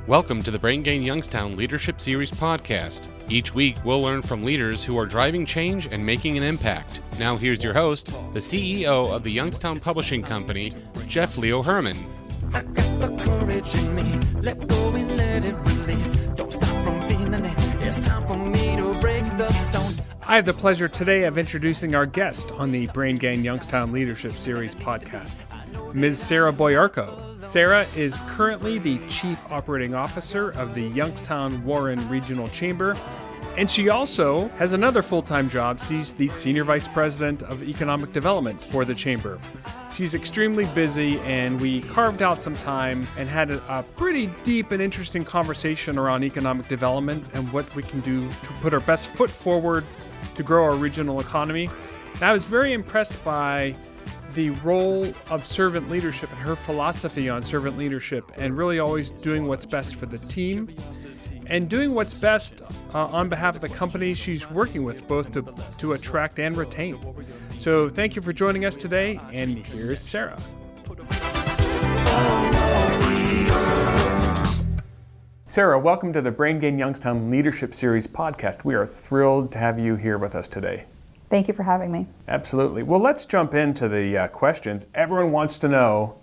Welcome to the Brain Gain Youngstown Leadership Series podcast. Each week, we'll learn from leaders who are driving change and making an impact. Now here's your host, the CEO of the Youngstown Publishing Company, Jeff Leo Herrmann. I got the courage in me. Let go and let it release. Don't stop from feeling it. It's time for me to break the stone. I have the pleasure today of introducing our guest on the Brain Gain Youngstown Leadership Series podcast, Ms. Sarah Boyarko. Sarah is currently the Chief Operating Officer of the Youngstown Warren Regional Chamber, and she also has another full-time job. She's the Senior Vice President of Economic Development for the Chamber. She's extremely busy, and we carved out some time and had a pretty deep and interesting conversation around economic development and what we can do to put our best foot forward to grow our regional economy. And I was very impressed by the role of servant leadership and her philosophy on servant leadership, and really always doing what's best for the team and doing what's best on behalf of the company she's working with, both to attract and retain. So thank you for joining us today, and here's Sarah. Sarah, welcome to the Brain Gain Youngstown Leadership Series podcast. We are thrilled to have you here with us today. Thank you for having me. Absolutely. Well, let's jump into the questions. Everyone wants to know,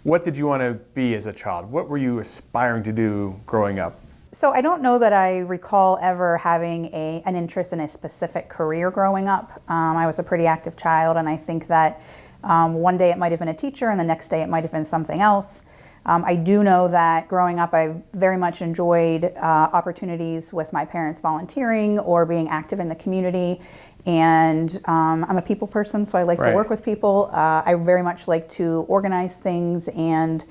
what did you want to be as a child? What were you aspiring to do growing up? So I don't know that I recall ever having an interest in a specific career growing up. I was a pretty active child, and I think that one day it might have been a teacher and the next day it might have been something else. I do know that growing up I very much enjoyed opportunities with my parents volunteering or being active in the community. And I'm a people person, so I like to work with people. I very much like to organize things and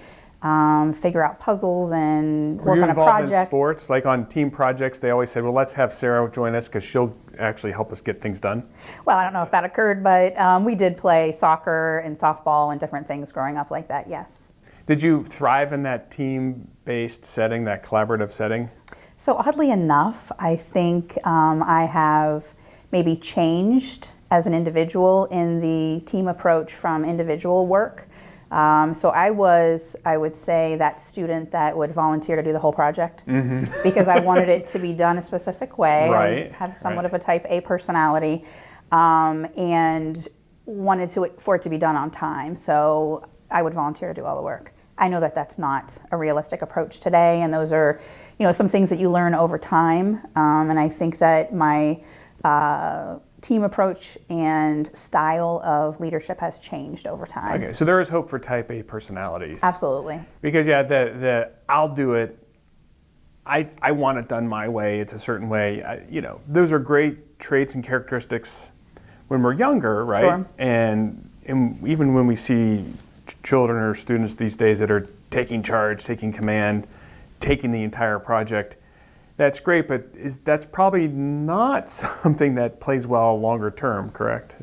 figure out puzzles and work on a project. Were you involved in sports? Like on team projects, they always said, well, let's have Sarah join us because she'll actually help us get things done. Well, I don't know if that occurred, but we did play soccer and softball and different things growing up like that, yes. Did you thrive in that team-based setting, that collaborative setting? So oddly enough, I think I have maybe changed as an individual in the team approach from individual work. So I would say, that student that would volunteer to do the whole project because I wanted it to be done a specific way. I have somewhat of a type A personality and wanted for it to be done on time. So I would volunteer to do all the work. I know that that's not a realistic approach today, and those are, some things that you learn over time. And I think that my team approach and style of leadership has changed over time. Okay, so there is hope for type A personalities. Absolutely. Because the I'll do it, I want it done my way, it's a certain way. Those are great traits and characteristics when we're younger, right? Sure. And even when we see children or students these days that are taking charge, taking command, taking the entire project, that's great, but that's probably not something that plays well longer term, correct?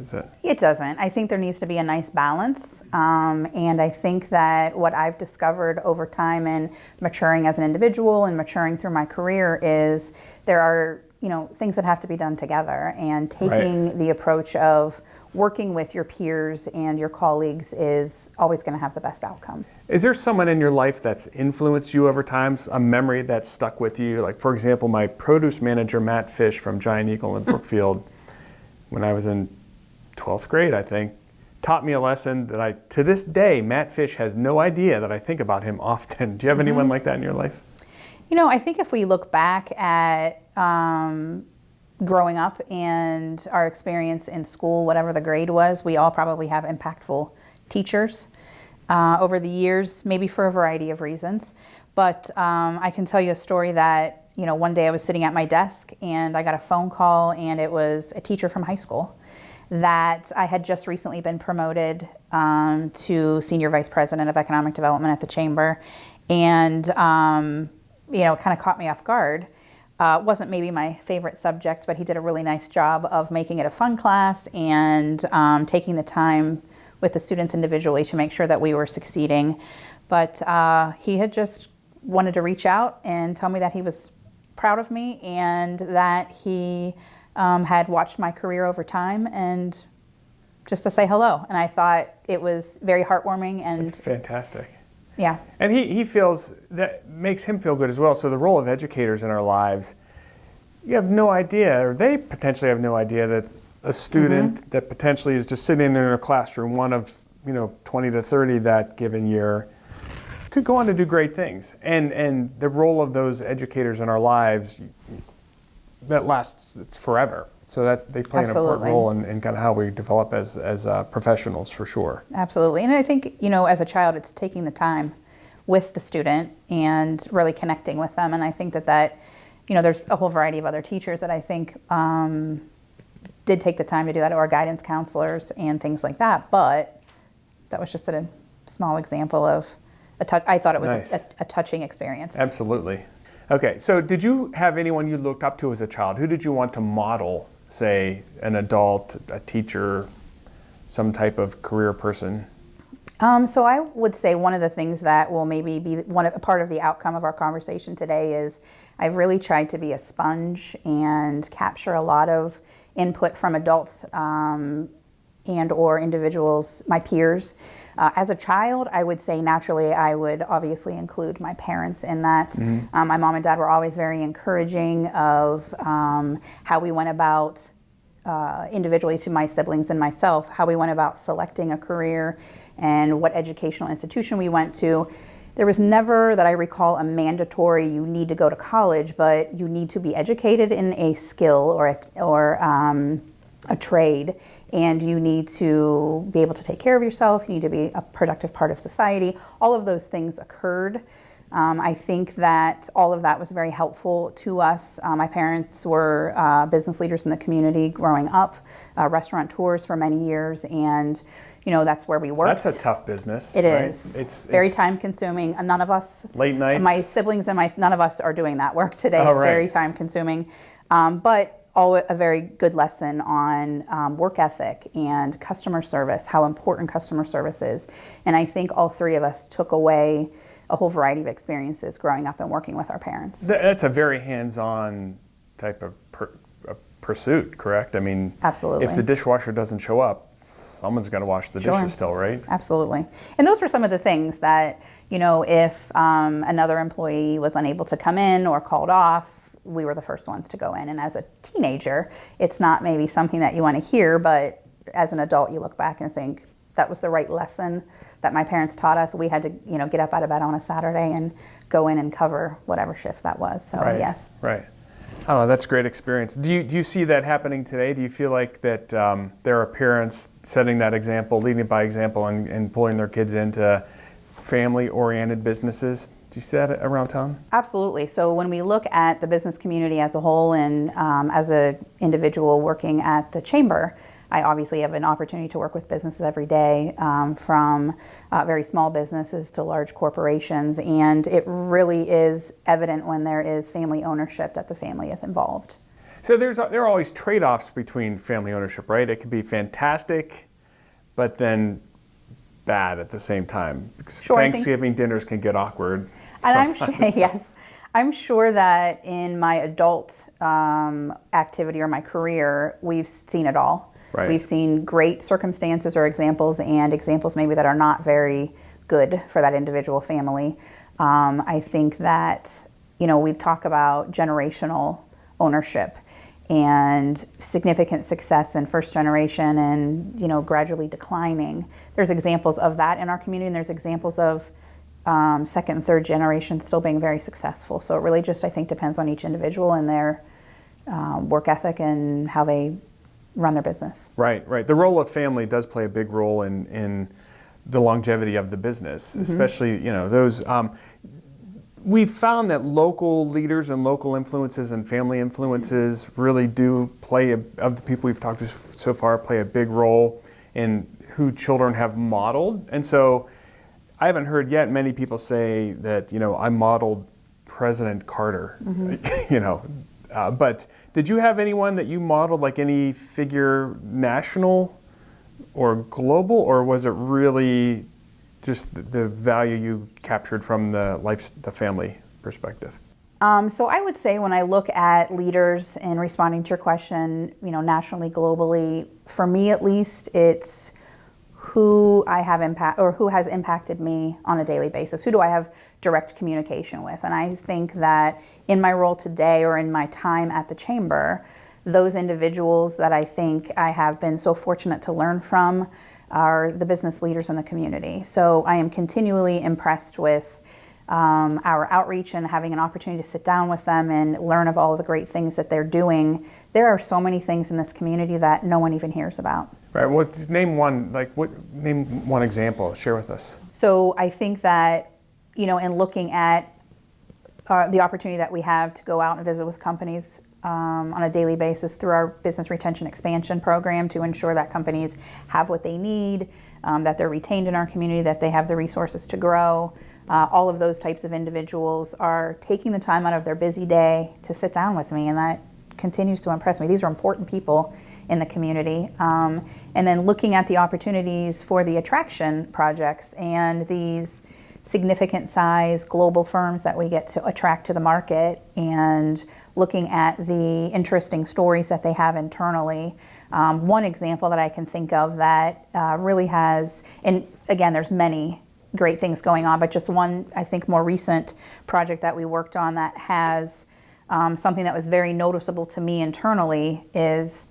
It doesn't. I think there needs to be a nice balance. And I think that what I've discovered over time in maturing as an individual and maturing through my career is there are, things that have to be done together, and taking the approach of working with your peers and your colleagues is always going to have the best outcome. Is there someone in your life that's influenced you over time, a memory that's stuck with you? Like, for example, my produce manager, Matt Fish from Giant Eagle in Brookfield, when I was in 12th grade, I think, taught me a lesson that to this day, Matt Fish has no idea that I think about him often. Do you have anyone like that in your life? I think if we look back at growing up and our experience in school, whatever the grade was, we all probably have impactful teachers over the years, maybe for a variety of reasons. But I can tell you a story that, one day I was sitting at my desk and I got a phone call, and it was a teacher from high school that I had just recently been promoted to Senior Vice President of Economic Development at the Chamber, and kind of caught me off guard. Wasn't maybe my favorite subject, but he did a really nice job of making it a fun class and taking the time with the students individually to make sure that we were succeeding. But he had just wanted to reach out and tell me that he was proud of me and that he had watched my career over time, and just to say hello. And I thought it was very heartwarming. And that's fantastic. Yeah. And he feels that makes him feel good as well. So the role of educators in our lives, you have no idea, or they potentially have no idea that a student that potentially is just sitting there in a classroom, one of 20 to 30 that given year, could go on to do great things. And the role of those educators in our lives, that lasts, it's forever. So that they play Absolutely. an important role in kind of how we develop as professionals, for sure. Absolutely. And I think, as a child, it's taking the time with the student and really connecting with them. And I think that there's a whole variety of other teachers that I think did take the time to do that, or guidance counselors and things like that. But that was just a small example of I thought it was Nice. a touching experience. Absolutely. Okay, so did you have anyone you looked up to as a child? Who did you want to model, say, an adult, a teacher, some type of career person? So I would say one of the things that will maybe be a part of the outcome of our conversation today is I've really tried to be a sponge and capture a lot of input from adults and or individuals, my peers. As a child, I would say naturally I would obviously include my parents in that. My mom and dad were always very encouraging of how we went about individually to my siblings and myself, how we went about selecting a career and what educational institution we went to. There was never, that I recall, a mandatory you need to go to college, but you need to be educated in a skill or a trade, and you need to be able to take care of yourself, you need to be a productive part of society. All of those things occurred. I think that all of that was very helpful to us. My parents were business leaders in the community growing up, restaurateurs for many years, and that's where we worked. That's a tough business. It right? is. It's very time consuming. None of us, late nights. my siblings and none of us are doing that work today. Oh, it's right. very time consuming, but a very good lesson on work ethic and customer service, how important customer service is. And I think all three of us took away a whole variety of experiences growing up and working with our parents. That's a very hands-on type of pursuit, correct? I mean, Absolutely. If the dishwasher doesn't show up, someone's going to wash the Sure. dishes still, right? Absolutely. And those were some of the things that, if another employee was unable to come in or called off, we were the first ones to go in. And as a teenager, it's not maybe something that you want to hear, but as an adult, you look back and think that was the right lesson that my parents taught us. We had to, get up out of bed on a Saturday and go in and cover whatever shift that was. So Right. yes. Right. I don't know, that's a great experience. Do you see that happening today? Do you feel like that there are parents setting that example, leading by example, and pulling their kids into family-oriented businesses? Do you see that around town? Absolutely. So when we look at the business community as a whole, and as an individual working at the chamber, I obviously have an opportunity to work with businesses every day, from very small businesses to large corporations, and it really is evident when there is family ownership that the family is involved. So there are always trade-offs between family ownership, right? It can be fantastic, but then bad at the same time. Sure, Thanksgiving dinners can get awkward. And I'm sometimes. sure, yes, I'm sure that in my adult activity or my career, we've seen it all. Right. We've seen great circumstances or examples, and examples maybe that are not very good for that individual family. I think that, we talk about generational ownership and significant success in first generation and, gradually declining. There's examples of that in our community, and there's examples of second and third generation still being very successful. So it really just, I think, depends on each individual and their work ethic and how they run their business. Right. The role of family does play a big role in the longevity of the business, especially, those. We've found that local leaders and local influences and family influences really do of the people we've talked to so far, play a big role in who children have modeled. And so I haven't heard yet many people say that, I modeled President Carter, but did you have anyone that you modeled, like any figure national or global, or was it really just the value you captured from the family perspective? So I would say when I look at leaders and responding to your question, nationally, globally, for me at least, it's who I have impact or who has impacted me on a daily basis. Who do I have direct communication with? And I think that in my role today or in my time at the chamber, those individuals that I think I have been so fortunate to learn from are the business leaders in the community. So I am continually impressed with our outreach and having an opportunity to sit down with them and learn of all of the great things that they're doing. There are so many things in this community that no one even hears about. Right. Well, just name one. Name one example. Share with us. So I think that, in looking at the opportunity that we have to go out and visit with companies on a daily basis through our business retention expansion program to ensure that companies have what they need, that they're retained in our community, that they have the resources to grow. All of those types of individuals are taking the time out of their busy day to sit down with me, and that continues to impress me. These are important people in the community. And then looking at the opportunities for the attraction projects and these significant size global firms that we get to attract to the market, and looking at the interesting stories that they have internally. One example that I can think of that really has, and again, there's many great things going on, but just one, I think, more recent project that we worked on that has something that was very noticeable to me internally is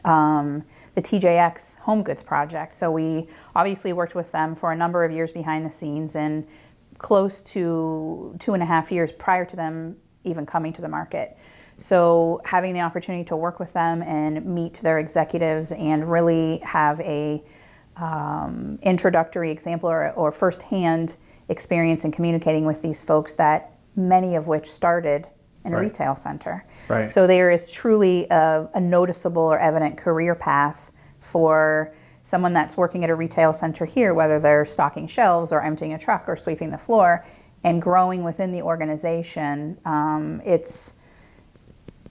the TJX Home Goods project. So we obviously worked with them for a number of years behind the scenes, and close to 2.5 years prior to them even coming to the market. So having the opportunity to work with them and meet their executives and really have a introductory example or firsthand experience in communicating with these folks, that many of which started in a retail center. Right. So there is truly a noticeable or evident career path for someone that's working at a retail center here, whether they're stocking shelves or emptying a truck or sweeping the floor, and growing within the organization.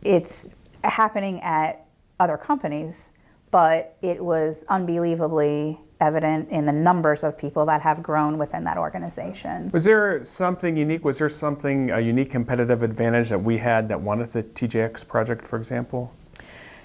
It's happening at other companies, but it was unbelievably evident in the numbers of people that have grown within that organization. Was there something unique? Was there a unique competitive advantage that we had that won at the TJX project, for example?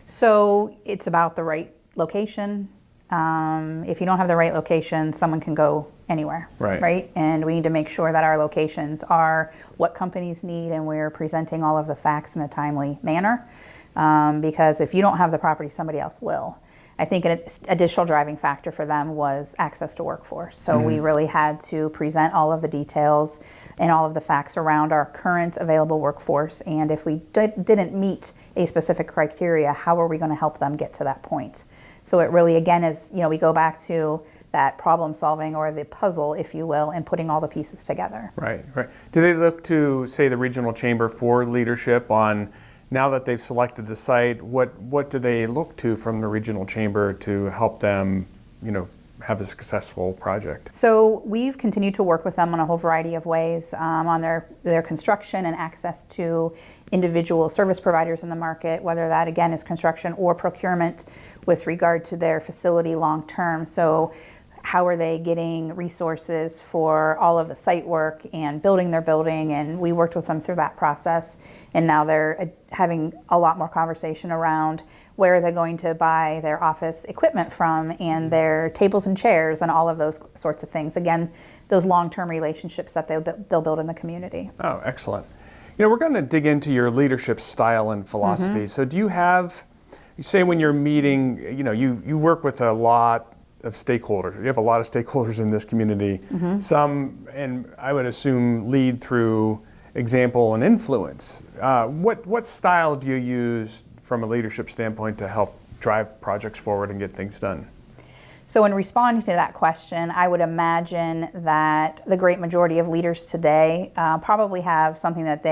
So it's about the right location. If you don't have the right location, someone can go anywhere, right? And we need to make sure that our locations are what companies need, and we're presenting all of the facts in a timely manner. Because if you don't have the property, somebody else will. I think an additional driving factor for them was access to workforce. So we really had to present all of the details and all of the facts around our current available workforce. And if we didn't meet a specific criteria, how are we going to help them get to that point? So it really, again, is, we go back to that problem solving, or the puzzle, if you will, and putting all the pieces together. Right. Do they look to, say, the regional chamber for leadership on, now that they've selected the site, what do they look to from the regional chamber to help them, have a successful project? So we've continued to work with them on a whole variety of ways, on their construction and access to individual service providers in the market, whether that, again, is construction or procurement with regard to their facility long term. So how are they getting resources for all of the site work and building their building? And we worked with them through that process. And now they're having a lot more conversation around where are they going to buy their office equipment from, and their tables and chairs, and all of those sorts of things. Again, those long-term relationships that they'll build in the community. Oh, excellent. We're going to dig into your leadership style and philosophy. So do you have, you say when you're meeting, you work with a lot of stakeholders. You have a lot of stakeholders in this community. Some, and I would assume, lead through example and influence. What style do you use from a leadership standpoint to help drive projects forward and get things done? So in responding to that question, I would imagine that the great majority of leaders today probably have something that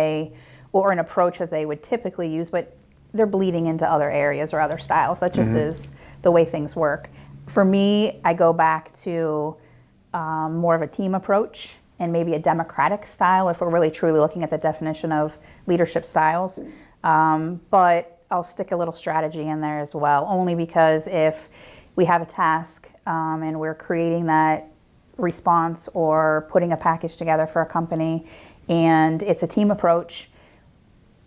or an approach that they would typically use, but they're bleeding into other areas or other styles. That just is the way things work. For me, I go back to more of a team approach and maybe a democratic style, if we're really truly looking at the definition of leadership styles. But I'll stick a little strategy in there as well, only because if we have a task and we're creating that response or putting a package together for a company and it's a team approach,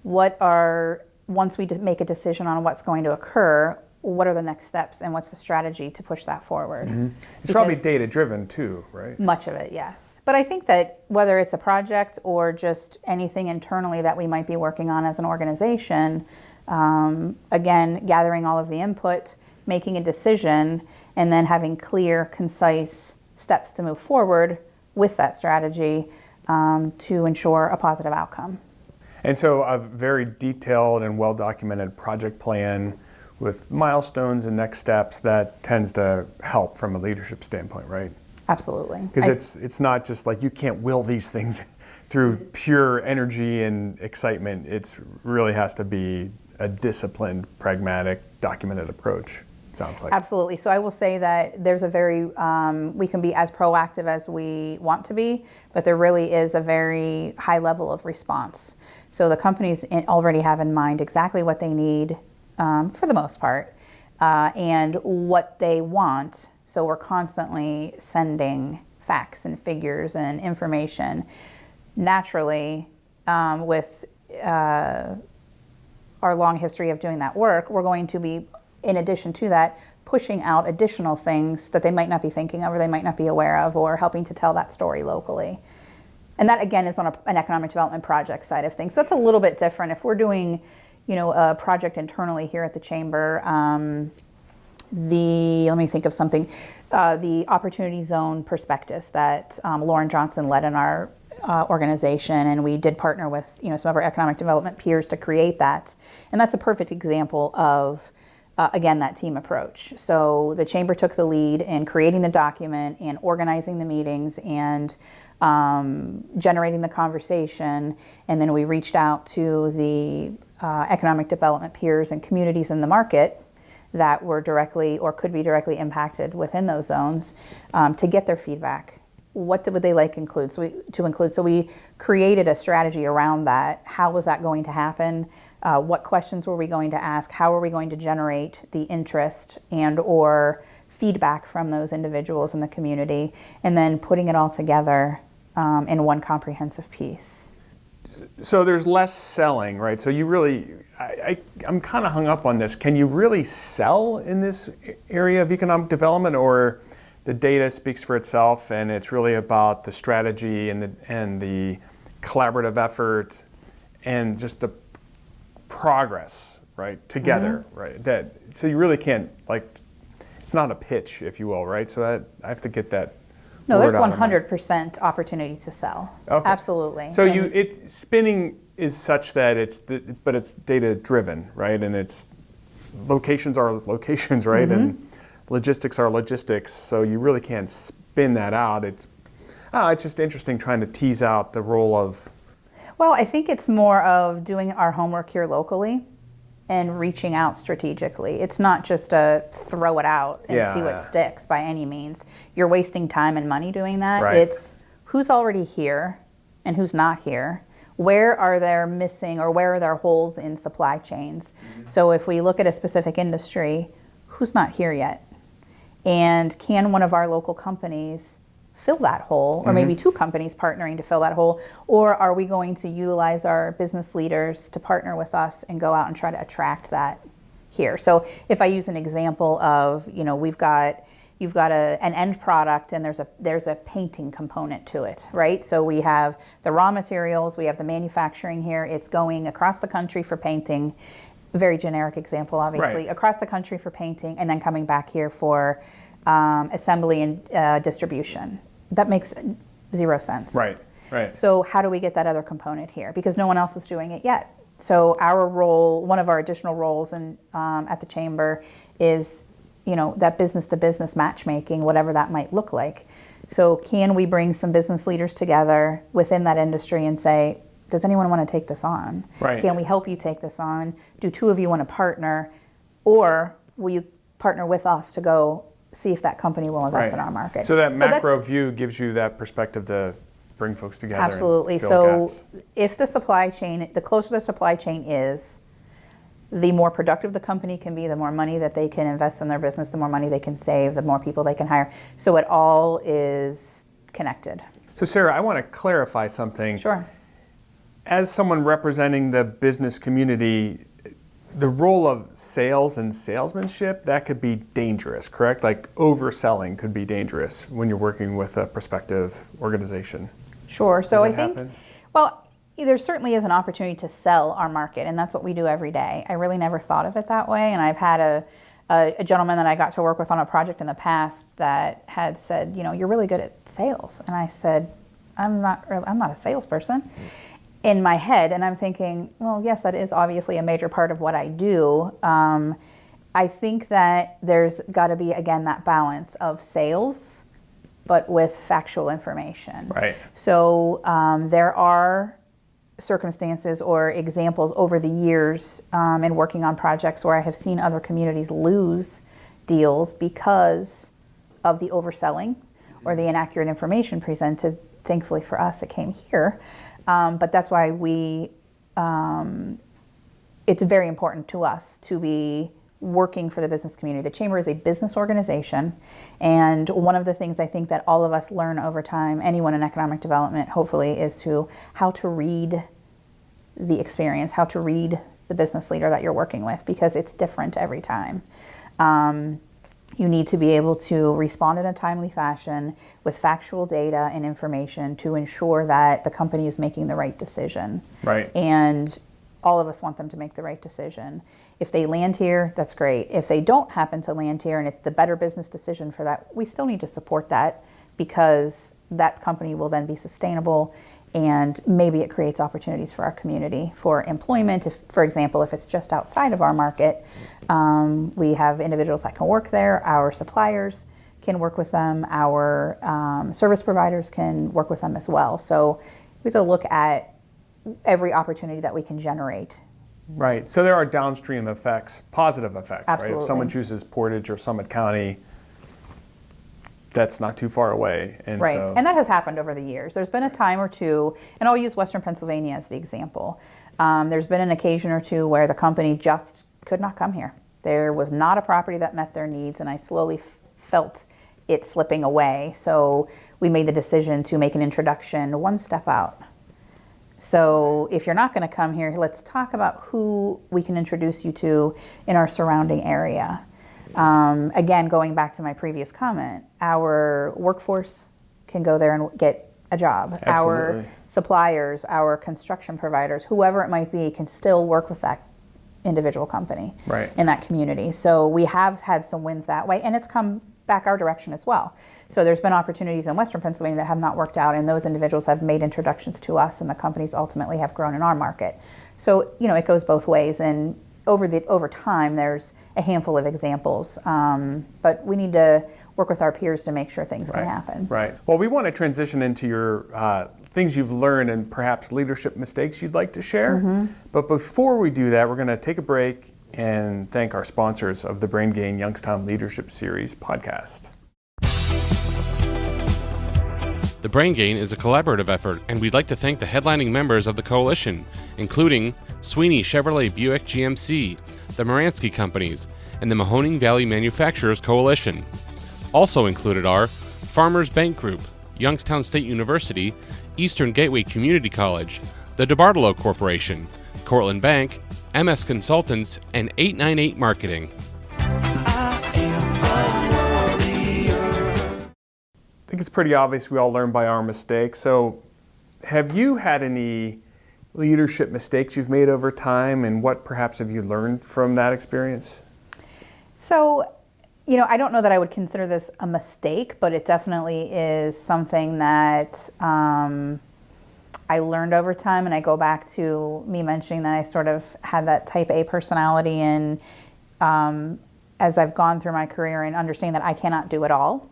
once we make a decision on what's going to occur, what are the next steps and what's the strategy to push that forward. It's probably Because- data driven too, right? Much of it, yes. But I think that whether it's a project or just anything internally that we might be working on as an organization, again, gathering all of the input, making a decision, and then having clear, concise steps to move forward with that strategy to ensure a positive outcome. And so a very detailed and well-documented project plan with milestones and next steps, that tends to help from a leadership standpoint, right? Absolutely. Because it's not just like you can't will these things through pure energy and excitement. It really has to be a disciplined, pragmatic, documented approach, it sounds like. Absolutely. So I will say that there's a very, we can be as proactive as we want to be, but there really is a very high level of response. So the companies already have in mind exactly what they need for the most part and what they want. So we're constantly sending facts and figures and information. Naturally, with our long history of doing that work, we're going to be, in addition to that, pushing out additional things that they might not be thinking of or they might not be aware of, or helping to tell that story locally. And that, again, is on an economic development project side of things. So it's a little bit different. If we're doing, a project internally here at the Chamber, let me think of something, the Opportunity Zone Prospectus that Lauren Johnson led in our organization, and we did partner with some of our economic development peers to create that. And that's a perfect example of, again, that team approach. So the Chamber took the lead in creating the document and organizing the meetings and generating the conversation, and then we reached out to the economic development peers and communities in the market that were directly or could be directly impacted within those zones to get their feedback. What would they like to include? So we created a strategy around that. How was that going to happen? What questions were we going to ask? How are we going to generate the interest and or feedback from those individuals in the community? And then putting it all together in one comprehensive piece. So there's less selling, right? So you really, I'm kind of hung up on this. Can you really sell in this area of economic development, or the data speaks for itself and it's really about the strategy and the collaborative effort and just the progress, right, together, right? So you really can't, it's not a pitch, if you will, right? So I have to get that. No, there's word out of my- 100% opportunity to sell. Okay. Absolutely. So spinning is such that but it's data driven, right? And it's locations are locations, right? And logistics are logistics. So you really can't spin that out. It's just interesting trying to tease out the role of. Well, I think it's more of doing our homework here locally and reaching out strategically. It's not just a throw it out and see what sticks by any means. You're wasting time and money doing that. Right. It's who's already here and who's not here. Where are there missing or where are there holes in supply chains? So if we look at a specific industry, who's not here yet? And can one of our local companies fill that hole, or maybe two companies partnering to fill that hole? Or are we going to utilize our business leaders to partner with us and go out and try to attract that here? So if I use an example of, you've got an end product and there's a painting component to it, right? So we have the raw materials, we have the manufacturing here, it's going across the country for painting, very generic example obviously, Right. across the country for painting and then coming back here for assembly and distribution. That makes zero sense. Right. So how do we get that other component here? Because no one else is doing it yet. So our role, one of our additional roles at the Chamber is, that business-to-business matchmaking, whatever that might look like. So can we bring some business leaders together within that industry and say, does anyone want to take this on? Right. Can we help you take this on? Do two of you want to partner? Or will you partner with us to go see if that company will invest in our market? So that macro that's- view gives you that perspective to bring folks together. Absolutely. And fill So gaps. if the supply chain, the closer the supply chain is, the more productive the company can be, the more money that they can invest in their business, the more money they can save, the more people they can hire. So it all is connected. So Sarah, I want to clarify something. Sure. As someone representing the business community, the role of sales and salesmanship, that could be dangerous, correct? Like overselling could be dangerous when you're working with a prospective organization. Sure. So I Does that think, happen? well, there certainly is an opportunity to sell our market, and that's what we do every day. I really never thought of it that way, and I've had a gentleman that I got to work with on a project in the past that had said, you know, you're really good at sales. And I said, I'm not a salesperson. In my head, and I'm thinking, well, yes, that is obviously a major part of what I do. I think that there's got to be, again, that balance of sales, but with factual information. Right. So there are circumstances or examples over the years in working on projects where I have seen other communities lose deals because of the overselling or the inaccurate information presented. Thankfully for us, it came here. But that's why it's very important to us to be working for the business community. The Chamber is a business organization, and one of the things I think that all of us learn over time, anyone in economic development, hopefully, is how to read the experience, how to read the business leader that you're working with, because it's different every time. You need to be able to respond in a timely fashion with factual data and information to ensure that the company is making the right decision. Right. And all of us want them to make the right decision. If they land here, that's great. If they don't happen to land here and it's the better business decision for that, we still need to support that, because that company will then be sustainable, and maybe it creates opportunities for our community for employment. If, for example, if it's just outside of our market, we have individuals that can work there. Our suppliers can work with them. Our service providers can work with them as well. So we have to look at every opportunity that we can generate. Right. So there are downstream effects, positive effects, Absolutely. right? If someone chooses Portage or Summit County, that's not too far away. And right. so, And that has happened over the years. There's been a time or two, and I'll use Western Pennsylvania as the example. There's been an occasion or two where the company just could not come here. There was not a property that met their needs, and I slowly felt it slipping away. So we made the decision to make an introduction one step out. So if you're not going to come here, let's talk about who we can introduce you to in our surrounding area. Again, going back to my previous comment, our workforce can go there and get a job. Absolutely. Our suppliers, our construction providers, whoever it might be, can still work with that individual company Right. in that community. So we have had some wins that way, and it's come back our direction as well. So there's been opportunities in Western Pennsylvania that have not worked out, and those individuals have made introductions to us, and the companies ultimately have grown in our market. So, you know, it goes both ways, and over time, there's a handful of examples, but we need to work with our peers to make sure things can happen. Right. Well, we want to transition into your things you've learned and perhaps leadership mistakes you'd like to share. Mm-hmm. But before we do that, we're going to take a break and thank our sponsors of the Brain Gain Youngstown Leadership Series podcast. The Brain Gain is a collaborative effort, and we'd like to thank the headlining members of the coalition, including Sweeney Chevrolet Buick GMC, the Moransky Companies, and the Mahoning Valley Manufacturers Coalition. Also included are Farmers Bank Group, Youngstown State University, Eastern Gateway Community College, the DeBartolo Corporation, Cortland Bank, MS Consultants, and 898 Marketing. I think it's pretty obvious we all learn by our mistakes. So have you had any leadership mistakes you've made over time, and what perhaps have you learned from that experience? So, you know, I don't know that I would consider this a mistake, but it definitely is something that I learned over time. And I go back to me mentioning that I sort of had that type A personality, and as I've gone through my career and understanding that I cannot do it all,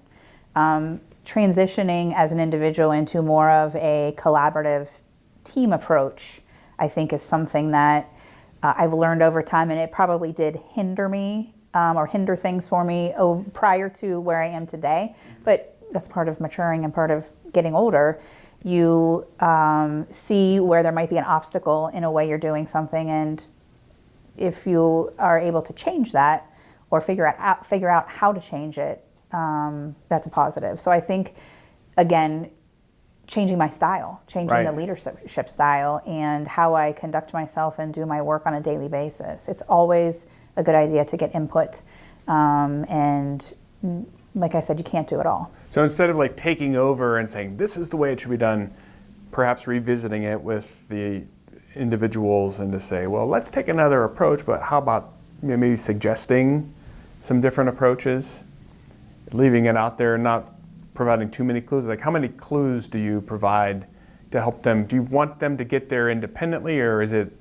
transitioning as an individual into more of a collaborative team approach, I think, is something that I've learned over time, and it probably did hinder me or hinder things for me prior to where I am today. But that's part of maturing and part of getting older. You see where there might be an obstacle in a way you're doing something, and if you are able to change that or figure out how to change it, that's a positive. So I think, again, changing my style, changing the leadership style and how I conduct myself and do my work on a daily basis. It's always a good idea to get input. And like I said, you can't do it all. So instead of like taking over and saying, this is the way it should be done, perhaps revisiting it with the individuals and to say, well, let's take another approach, but how about maybe suggesting some different approaches, leaving it out there, not providing too many clues. Like, how many clues do you provide to help them? Do you want them to get there independently, or is it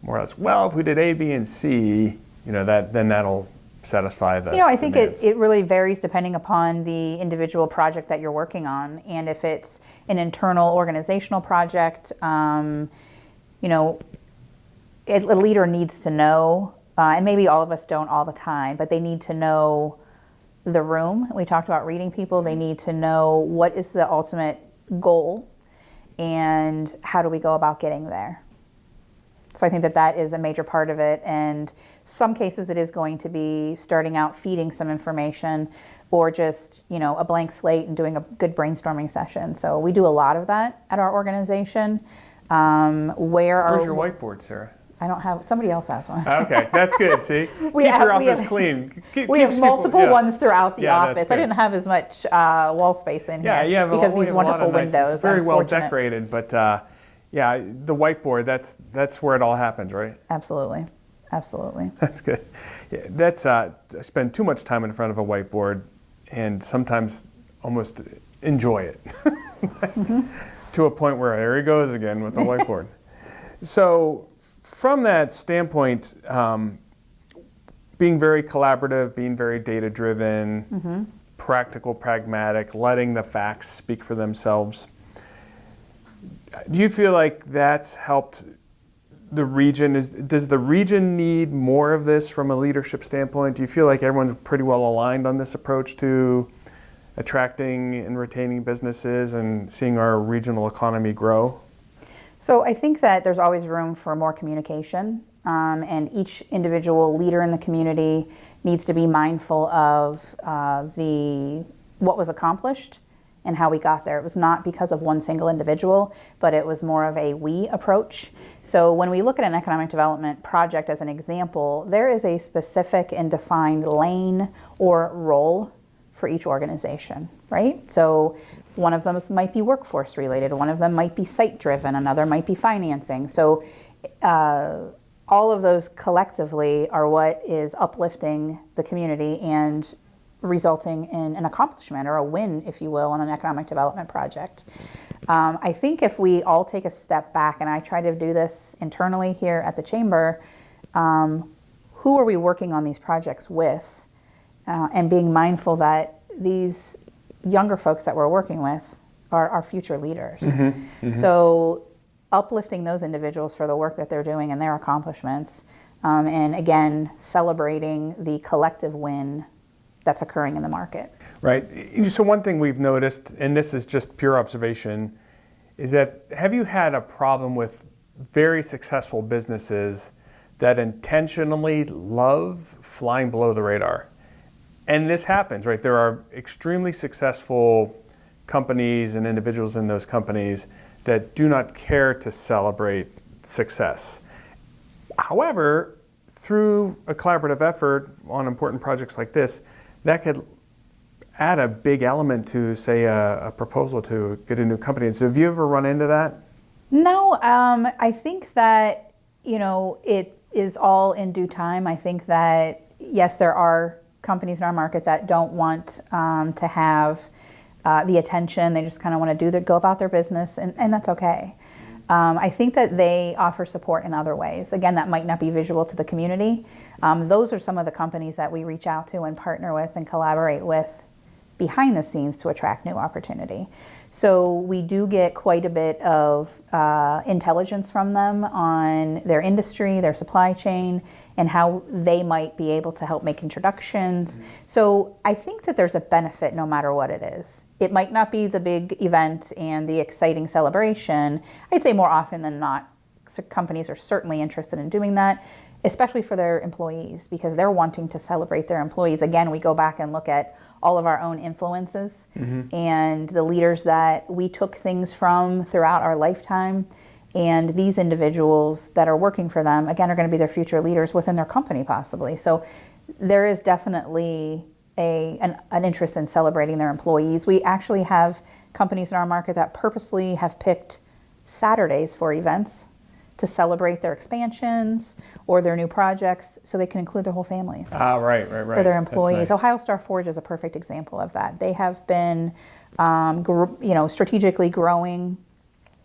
more or less, well, if we did A, B, and C, then that'll satisfy the I think demands? it really varies depending upon the individual project that you're working on. And if it's an internal organizational project, a leader needs to know, and maybe all of us don't all the time, but they need to know the room. We talked about reading people. They need to know what is the ultimate goal and how do we go about getting there. So I think that is a major part of it. And some cases it is going to be starting out feeding some information or just, a blank slate and doing a good brainstorming session. So we do a lot of that at our organization. Where's your whiteboard, Sarah? I don't have, somebody else has one. Okay, that's good, see? Keep your office clean. We have multiple ones throughout the office. I didn't have as much wall space in here because these wonderful windows. It's very well decorated, but the whiteboard, that's where it all happens, right? Absolutely. That's good. Yeah, I spend too much time in front of a whiteboard and sometimes almost enjoy it to a point where there he goes again with the whiteboard. So from that standpoint, being very collaborative, being very data-driven, practical, pragmatic, letting the facts speak for themselves, do you feel like that's helped the region? Does the region need more of this from a leadership standpoint? Do you feel like everyone's pretty well aligned on this approach to attracting and retaining businesses and seeing our regional economy grow? So I think that there's always room for more communication, and each individual leader in the community needs to be mindful of what was accomplished and how we got there. It was not because of one single individual, but it was more of a we approach. So when we look at an economic development project as an example, there is a specific and defined lane or role for each organization, right? So one of them might be workforce related, one of them might be site driven, another might be financing. So all of those collectively are what is uplifting the community and resulting in an accomplishment or a win, if you will, on an economic development project. I think if we all take a step back, and I try to do this internally here at the Chamber, who are we working on these projects with? And being mindful that these younger folks that we're working with are our future leaders. So uplifting those individuals for the work that they're doing and their accomplishments, and again, celebrating the collective win that's occurring in the market. Right. So one thing we've noticed, and this is just pure observation, is that have you had a problem with very successful businesses that intentionally love flying below the radar? And this happens, right? There are extremely successful companies and individuals in those companies that do not care to celebrate success. However, through a collaborative effort on important projects like this, that could add a big element to, say, a proposal to get a new company. And so have you ever run into that? No, I think that, it is all in due time. I think that, yes, there are companies in our market that don't want to have the attention. They just kind of want to go about their business, and that's okay. I think that they offer support in other ways. Again, that might not be visual to the community. Those are some of the companies that we reach out to and partner with and collaborate with behind the scenes to attract new opportunity. So we do get quite a bit of intelligence from them on their industry, their supply chain, and how they might be able to help make introductions. So I think that there's a benefit no matter what it is. It might not be the big event and the exciting celebration. I'd say more often than not, companies are certainly interested in doing that. especially for their employees, because they're wanting to celebrate their employees. Again, we go back and look at all of our own influences and the leaders that we took things from throughout our lifetime. And these individuals that are working for them, again, are going to be their future leaders within their company possibly. So there is definitely an interest in celebrating their employees. We actually have companies in our market that purposely have picked Saturdays for events to celebrate their expansions or their new projects so they can include their whole families. Right. For their employees. That's nice. Ohio Star Forge is a perfect example of that. They have been strategically growing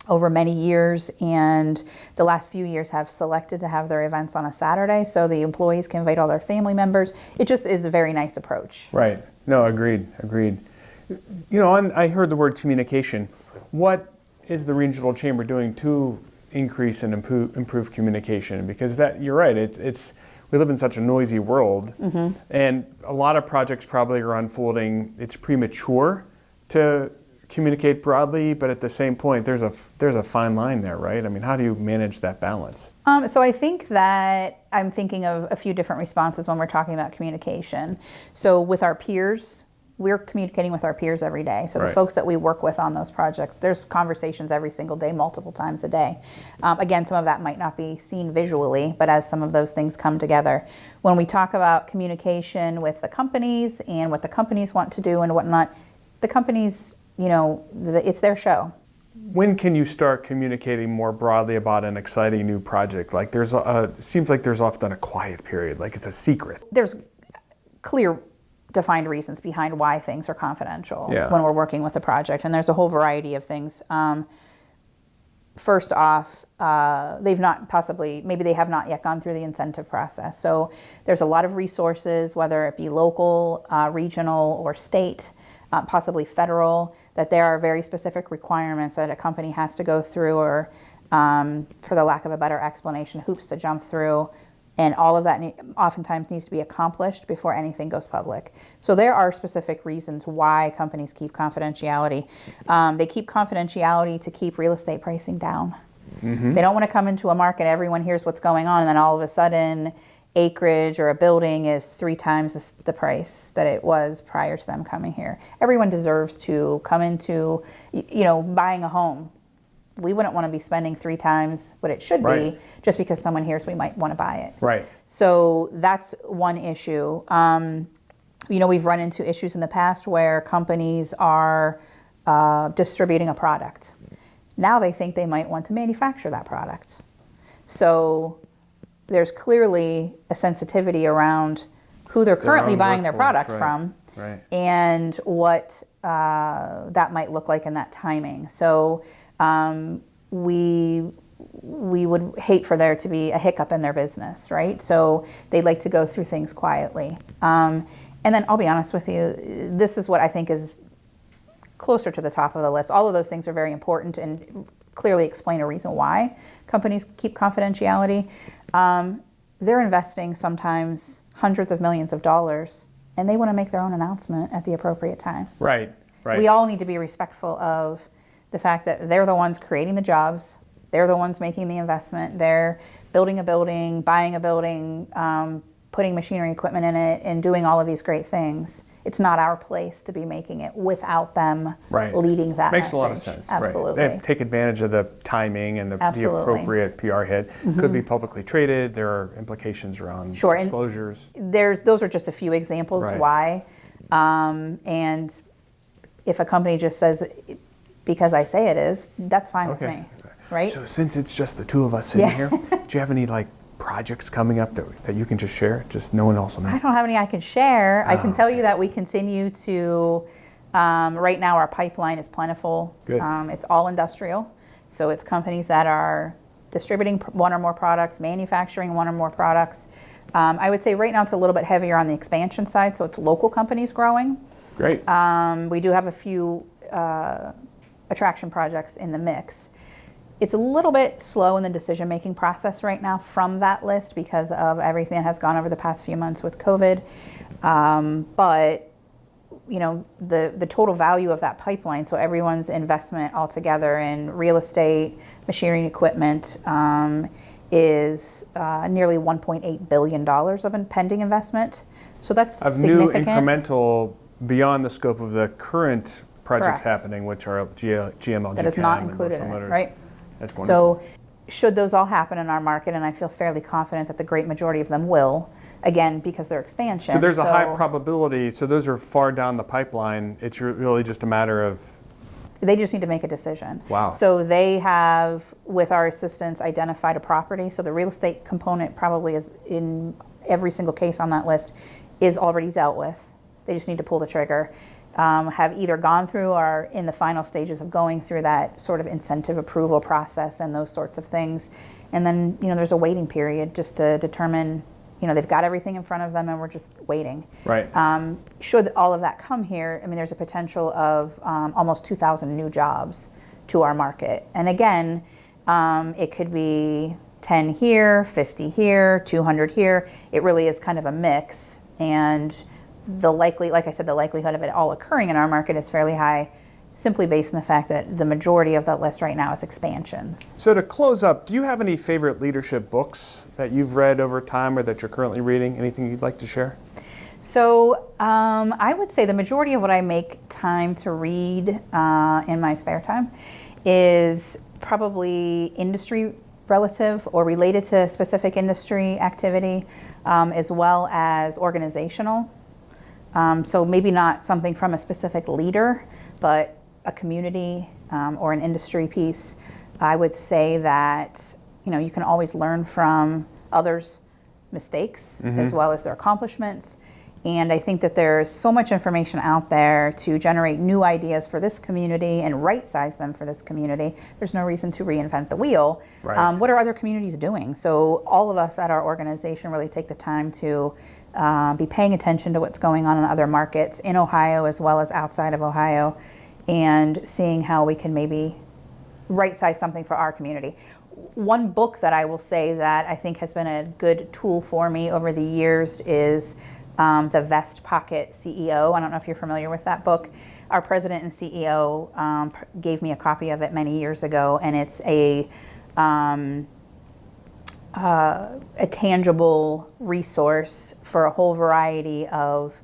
over many years, and the last few years have selected to have their events on a Saturday so the employees can invite all their family members. It just is a very nice approach. Right. No, agreed. I heard the word communication. What is the regional chamber doing to increase and improve communication? Because that, you're right, it's we live in such a noisy world, and a lot of projects probably are unfolding. It's premature to communicate broadly, but at the same point, there's a fine line there, right? I mean, how do you manage that balance? So I think that I'm thinking of a few different responses when we're talking about communication. So with our peers, we're communicating with our peers every day. So the folks that we work with on those projects, there's conversations every single day, multiple times a day. Again, some of that might not be seen visually, but as some of those things come together. When we talk about communication with the companies and what the companies want to do and whatnot, the companies, it's their show. When can you start communicating more broadly about an exciting new project? Like seems like there's often a quiet period, like it's a secret. There's clear defined reasons behind why things are confidential when we're working with a project, and there's a whole variety of things. First off, maybe they have not yet gone through the incentive process. So there's a lot of resources, whether it be local, regional, or state, possibly federal, that there are very specific requirements that a company has to go through, or for the lack of a better explanation, hoops to jump through. And all of that oftentimes needs to be accomplished before anything goes public. So there are specific reasons why companies keep confidentiality. They keep confidentiality to keep real estate pricing down. They don't want to come into a market, everyone hears what's going on, and then all of a sudden acreage or a building is 3 times the price that it was prior to them coming here. Everyone deserves to come into, buying a home. We wouldn't want to be spending 3 times what it should be just because someone hears we might want to buy it. Right. So that's one issue. We've run into issues in the past where companies are distributing a product. Now they think they might want to manufacture that product. So there's clearly a sensitivity around who they're currently buying their product from and what that might look like in that timing. So we would hate for there to be a hiccup in their business, right? So they'd like to go through things quietly. And then I'll be honest with you, this is what I think is closer to the top of the list. All of those things are very important and clearly explain a reason why companies keep confidentiality. They're investing sometimes hundreds of millions of dollars, and they want to make their own announcement at the appropriate time. Right. We all need to be respectful of the fact that they're the ones creating the jobs, they're the ones making the investment, they're building a building, buying a building, putting machinery equipment in it, and doing all of these great things. It's not our place to be making it without them leading that Makes message. a lot of sense. Absolutely. They take advantage of the timing and the appropriate PR hit. Could be publicly traded. There are implications around disclosures. Those are just a few examples why. And if a company just says, because I say it is, that's fine with me. Right? So since it's just the two of us sitting here, do you have any projects coming up that you can just share? Just no one else will know. I don't have any I can share. I can tell you that we continue to, right now our pipeline is plentiful. Good. It's all industrial. So it's companies that are distributing one or more products, manufacturing one or more products. I would say right now it's a little bit heavier on the expansion side, so it's local companies growing. Great. We do have a few attraction projects in the mix. It's a little bit slow in the decision-making process right now from that list because of everything that has gone over the past few months with COVID. But the total value of that pipeline, so everyone's investment altogether in real estate, machinery and equipment, is nearly $1.8 billion of impending investment. So that's Of significant. new incremental beyond the scope of the current projects Correct. happening, which are GML, That is not included in it, right? That's wonderful. So should those all happen in our market, and I feel fairly confident that the great majority of them will, again, because they're expansion. So there's a high probability, so those are far down the pipeline. It's really just a matter of... They just need to make a decision. Wow. So they have, with our assistance, identified a property. So the real estate component probably is in every single case on that list is already dealt with. They just need to pull the trigger. Have either gone through or are in the final stages of going through that sort of incentive approval process and those sorts of things. And then, there's a waiting period just to determine, they've got everything in front of them and we're just waiting. Right. Should all of that come here, there's a potential of almost 2,000 new jobs to our market. And again, it could be 10 here, 50 here, 200 here. It really is kind of a mix. And like I said, the likelihood of it all occurring in our market is fairly high, simply based on the fact that the majority of that list right now is expansions. So to close up, do you have any favorite leadership books that you've read over time or that you're currently reading? Anything you'd like to share? So I would say the majority of what I make time to read in my spare time is probably industry relative or related to specific industry activity, as well as organizational. So maybe not something from a specific leader, but a community or an industry piece. I would say that you can always learn from others' mistakes as well as their accomplishments. And I think that there's so much information out there to generate new ideas for this community and right-size them for this community. There's no reason to reinvent the wheel. Right. What are other communities doing? So all of us at our organization really take the time to be paying attention to what's going on in other markets in Ohio as well as outside of Ohio, and seeing how we can maybe right-size something for our community. One book that I will say that I think has been a good tool for me over the years is The Vest Pocket CEO. I don't know if you're familiar with that book. Our president and CEO gave me a copy of it many years ago, and it's a tangible resource for a whole variety of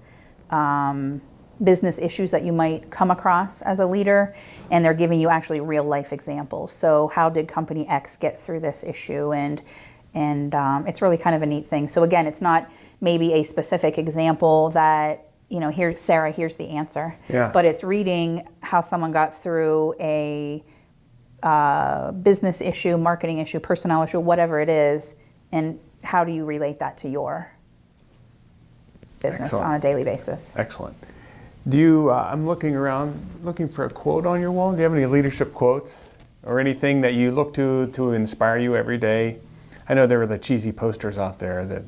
business issues that you might come across as a leader, and they're giving you actually real life examples. So how did company X get through this issue? And it's really kind of a neat thing. So again, it's not maybe a specific example that, here's Sarah, here's the answer. Yeah. But it's reading how someone got through a business issue, marketing issue, personnel issue, whatever it is, and how do you relate that to your business Excellent. on a daily basis? Excellent. Do you, I'm looking around, looking for a quote on your wall. Do you have any leadership quotes or anything that you look to inspire you every day? I know there are the cheesy posters out there that,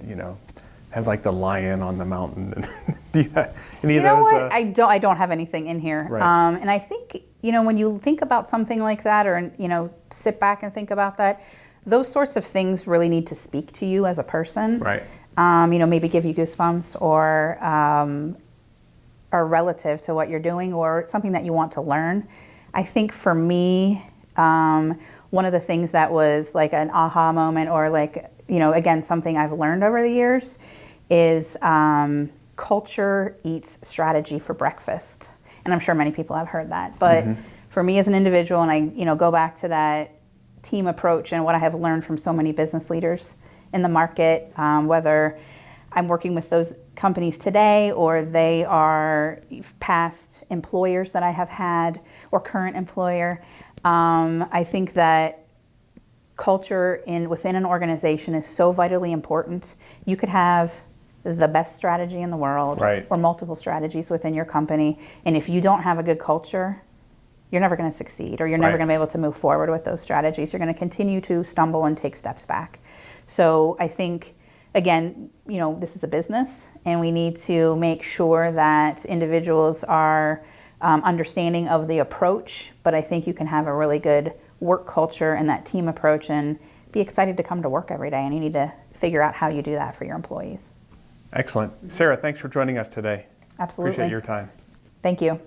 have like the lion on the mountain. Do you have any of those? What? I don't have anything in here. Right. And I think, when you think about something like that, or, sit back and think about that, those sorts of things really need to speak to you as a person. Right. Maybe give you goosebumps, or are relative to what you're doing, or something that you want to learn. I think for me, one of the things that was like an aha moment, or like, again, something I've learned over the years is culture eats strategy for breakfast. And I'm sure many people have heard that. But for me as an individual, and I go back to that team approach and what I have learned from so many business leaders in the market, whether I'm working with those companies today or they are past employers that I have had or current employer, I think that culture within an organization is so vitally important. You could have the best strategy in the world, right, or multiple strategies within your company, and if you don't have a good culture, you're never going to succeed, or you're never right. going to be able to move forward with those strategies. You're going to continue to stumble and take steps back. So I think, again, this is a business, and we need to make sure that individuals are understanding of the approach, but I think you can have a really good work culture and that team approach and be excited to come to work every day, and you need to figure out how you do that for your employees. Excellent. Sarah, thanks for joining us today. Absolutely. Appreciate your time. Thank you.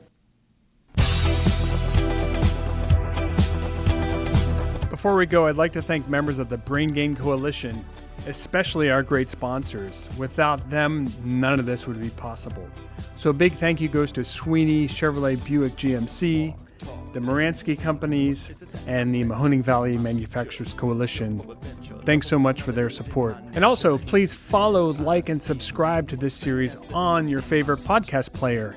Before we go, I'd like to thank members of the Brain Gain Coalition, especially our great sponsors. Without them, none of this would be possible. So a big thank you goes to Sweeney Chevrolet Buick GMC, the Moransky Companies, and the Mahoning Valley Manufacturers Coalition. Thanks so much for their support. And also, please follow, like, and subscribe to this series on your favorite podcast player.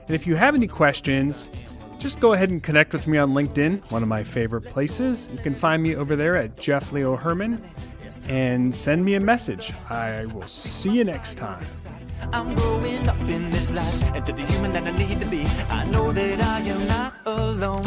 And if you have any questions, just go ahead and connect with me on LinkedIn, one of my favorite places. You can find me over there at Jeff Leo Herrmann, and send me a message. I will see you next time. I'm growing up in this life, and to the human that I need to be, I know that I am not alone.